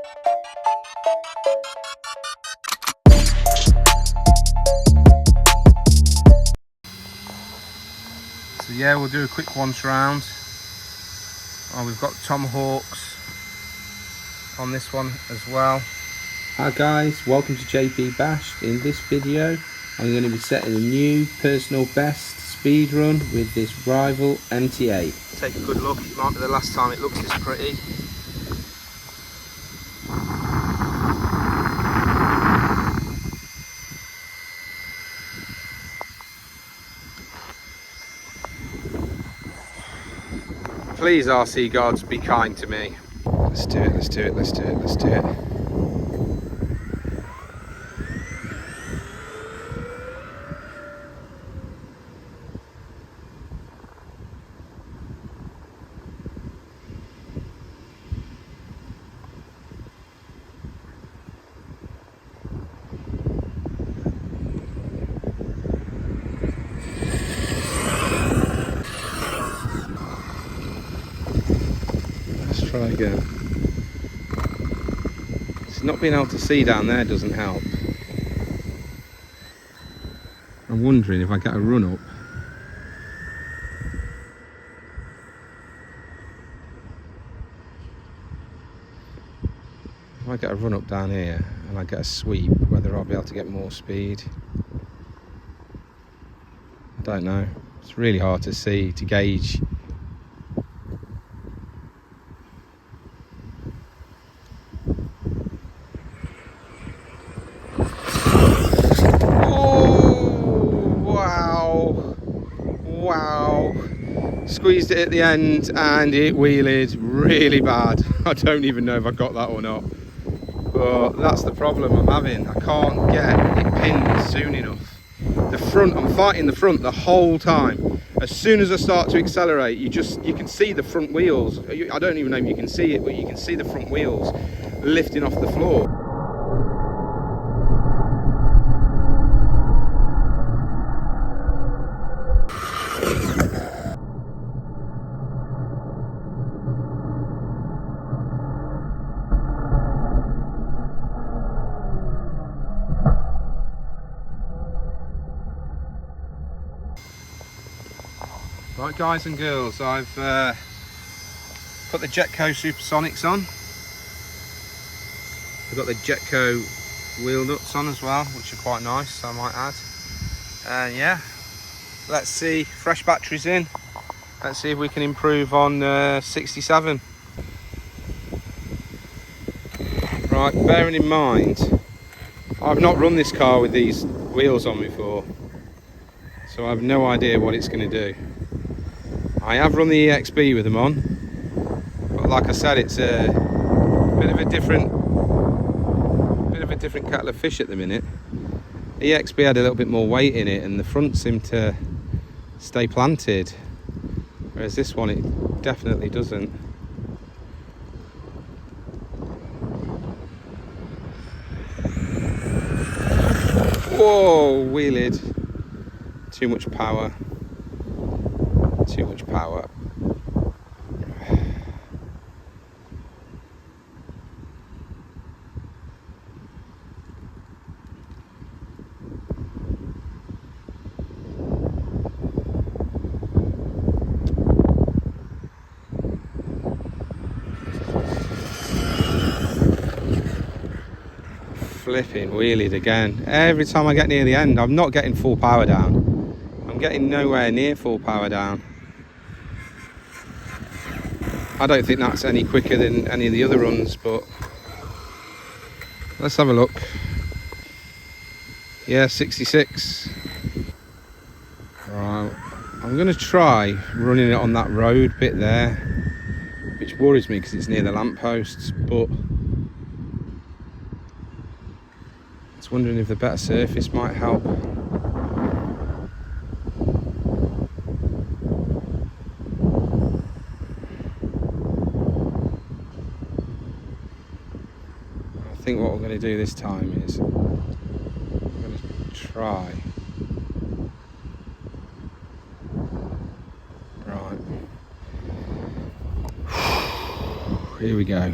So yeah, we'll do a quick once round. Oh, we've got tomahawks on this one as well. Hi guys, welcome to JP Bashed. In this video I'm going to be setting a new personal best speed run with this rival MT8. Take a good look, it might be the last time it looks this pretty. Please RC gods, be kind to me. Let's do it, let's do it, let's do it, let's do it. Try again. It's not being able to see down there doesn't help. I'm wondering if I get a run up. If I get a run up down here and I get a sweep, whether I'll be able to get more speed. I don't know. It's really hard to see, to gauge. Wow, squeezed it at the end and it wheeled really bad. I don't even know if I got that or not, but that's the problem I'm having. I can't get it pinned soon enough. The front, I'm fighting the front the whole time. As soon as I start to accelerate, you can see the front wheels. I don't even know if you can see it, but you can see the front wheels lifting off the floor. Right guys and girls, I've put the Jetco Supersonics on. I've got the Jetco wheel nuts on as well, which are quite nice, I might add. And yeah, let's see, fresh batteries in. Let's see if we can improve on 67. Right, bearing in mind, I've not run this car with these wheels on before, so I have no idea what it's going to do. I have run the EXB with them on, but like I said, it's a bit of a different kettle of fish at the minute. The EXB had a little bit more weight in it, and the front seemed to stay planted, whereas this one it definitely doesn't. Whoa, wheeled. Too much power. Too much power. Flipping wheelied again. Every time I get near the end, I'm not getting full power down. I'm getting nowhere near full power down. I don't think that's any quicker than any of the other runs, but let's have a look. Yeah, 66. Right, I'm going to try running it on that road bit there, which worries me because it's near the lampposts, but it's wondering if the better surface might help. I think what we're going to do this time is I'm going to try. Right. Here we go.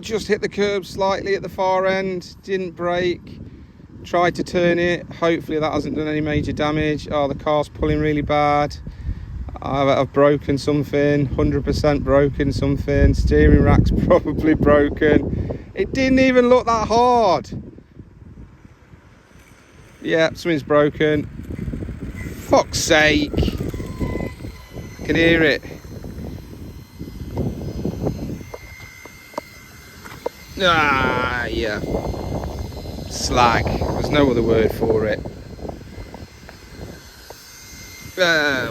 just hit the curb slightly at the far end, didn't brake, tried to turn it, hopefully that hasn't done any major damage. Oh, the car's pulling really bad. I've broken something, 100% broken something, steering rack's probably broken. It didn't even look that hard. Yeah, something's broken. Fuck's sake. I can hear it. Ah, yeah. Slag. There's no other word for it.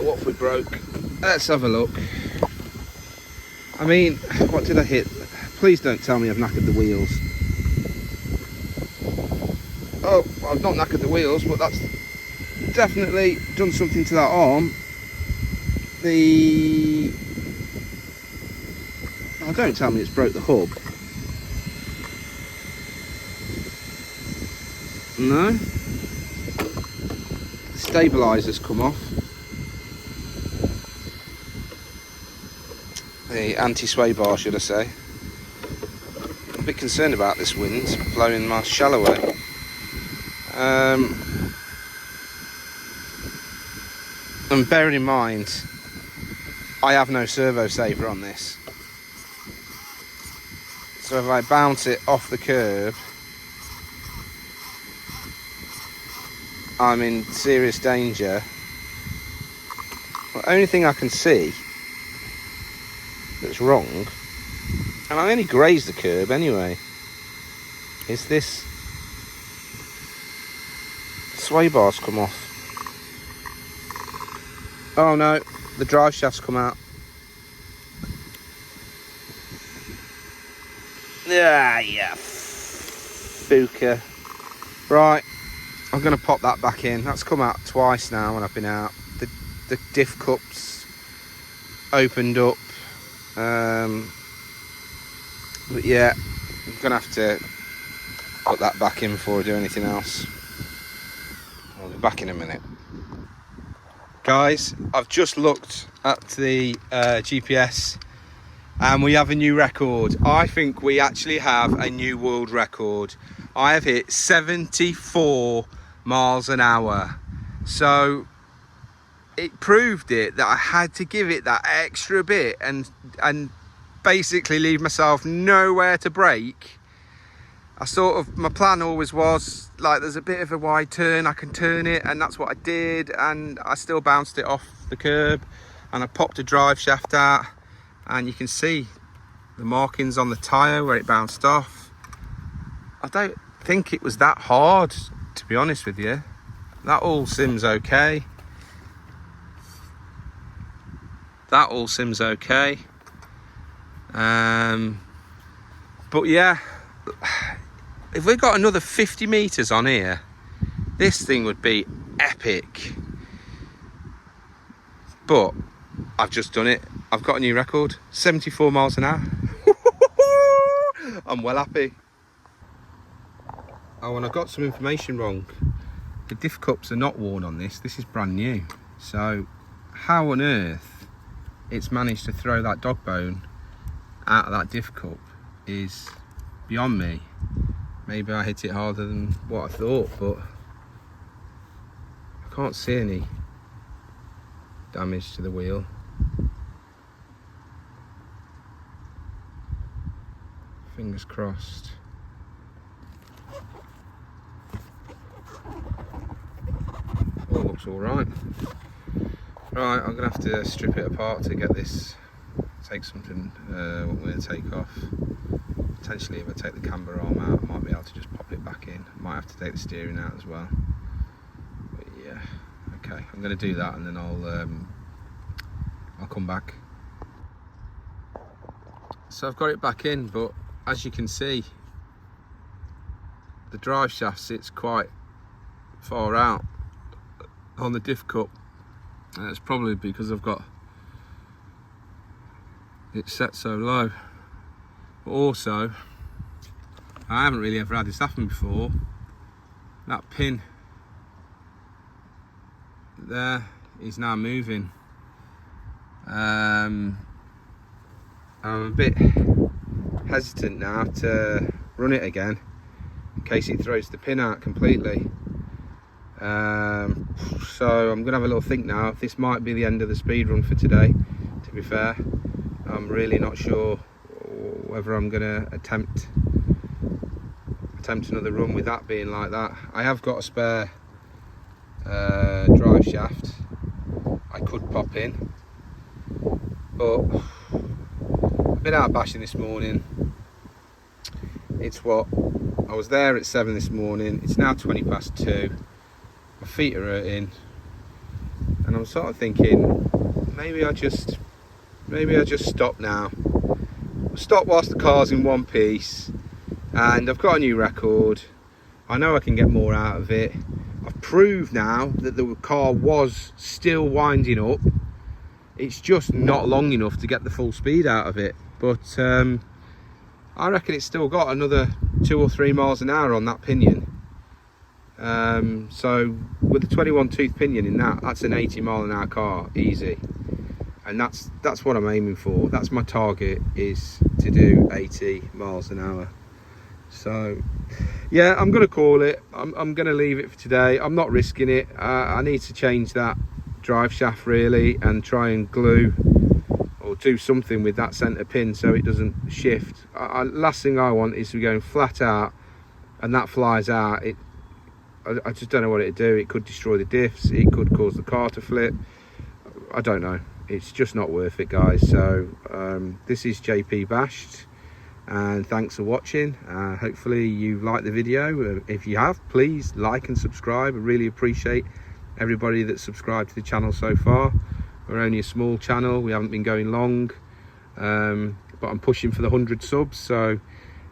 What have we broke? Let's have a look. I mean, what did I hit? Please don't tell me I've knackered the wheels. Oh, I've not knackered the wheels, but that's definitely done something to that arm. Oh, don't tell me it's broke the hub. No. The stabilizer's come off. The anti-sway bar, should I say. I'm a bit concerned about this wind blowing my shell away. And bearing in mind, I have no servo saver on this. So if I bounce it off the curb, I'm in serious danger. The only thing I can see that's wrong, and I only grazed the curb anyway, is this sway bar's come off. Oh no, the drive shaft's come out. Yeah, Fuka. Right, I'm going to pop that back in. That's come out twice now when I've been out. The diff cups opened up. But yeah, I'm going to have to put that back in before I do anything else. I'll be back in a minute. Guys, I've just looked at the GPS and we have a new record. I think we actually have a new world record. I have hit 74 miles an hour. So it proved it that I had to give it that extra bit and basically leave myself nowhere to brake. My plan always was, like, there's a bit of a wide turn, I can turn it, and that's what I did, and I still bounced it off the curb, and I popped a drive shaft out, and you can see the markings on the tyre where it bounced off. I don't think it was that hard, to be honest with you. That all seems okay. But yeah, if we got another 50 meters on here, this thing would be epic. But I've just done it. I've got a new record, 74 miles an hour. I'm well happy. Oh, and I got some information wrong. The diff cups are not worn on this. This is brand new. So how on earth it's managed to throw that dog bone out of that diff cup is beyond me. Maybe I hit it harder than what I thought, but I can't see any damage to the wheel. Fingers crossed. All looks all right. Right, I'm gonna have to strip it apart to get this, take something, what we're gonna take off. Potentially if I take the camber arm out, I might be able to just pop it back in. Might have to take the steering out as well. But yeah, okay, I'm gonna do that and then I'll come back. So I've got it back in, but as you can see, the drive shaft sits quite far out on the diff cup. And that's probably because I've got it set so low. But also, I haven't really ever had this happen before. That pin there is now moving. I'm a bit hesitant now to run it again in case it throws the pin out completely. So I'm gonna have a little think now. This might be the end of the speedrun for today, to be fair. I'm really not sure whether I'm gonna attempt another run with that being like that. I have got a spare drive shaft I could pop in, but I've been out bashing this morning. It's what, I was there at 7 this morning, it's now 20 past 2, my feet are hurting, and I'm sort of thinking maybe I just stop now. Stop whilst the car's in one piece, and I've got a new record. I know I can get more out of it. I've proved now that the car was still winding up. It's just not long enough to get the full speed out of it, but I reckon it's still got another 2 or 3 miles an hour on that pinion. So with the 21 tooth pinion in that's an 80 mile an hour car easy, and that's what I'm aiming for. That's my target, is to do 80 miles an hour. So yeah, I'm gonna call it. I'm gonna leave it for today. I'm not risking it. I need to change that drive shaft really and try and glue or do something with that center pin so it doesn't shift. Last thing I want is to be going flat out and that flies out. I just don't know what it'd do. It could destroy the diffs, it could cause the car to flip. I don't know. It's just not worth it, guys. So this is JP Bashed, and thanks for watching. Hopefully you liked the video. If you have, please like and subscribe. I really appreciate everybody that's subscribed to the channel so far. We're only a small channel, we haven't been going long, but I'm pushing for the 100 subs, so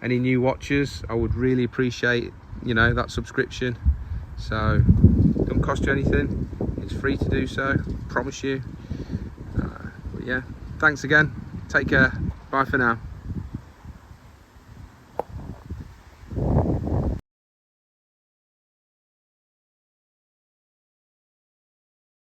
any new watchers, I would really appreciate, you know, that subscription. So it doesn't cost you anything, it's free to do so, promise you. But yeah, thanks again, take care, bye for now.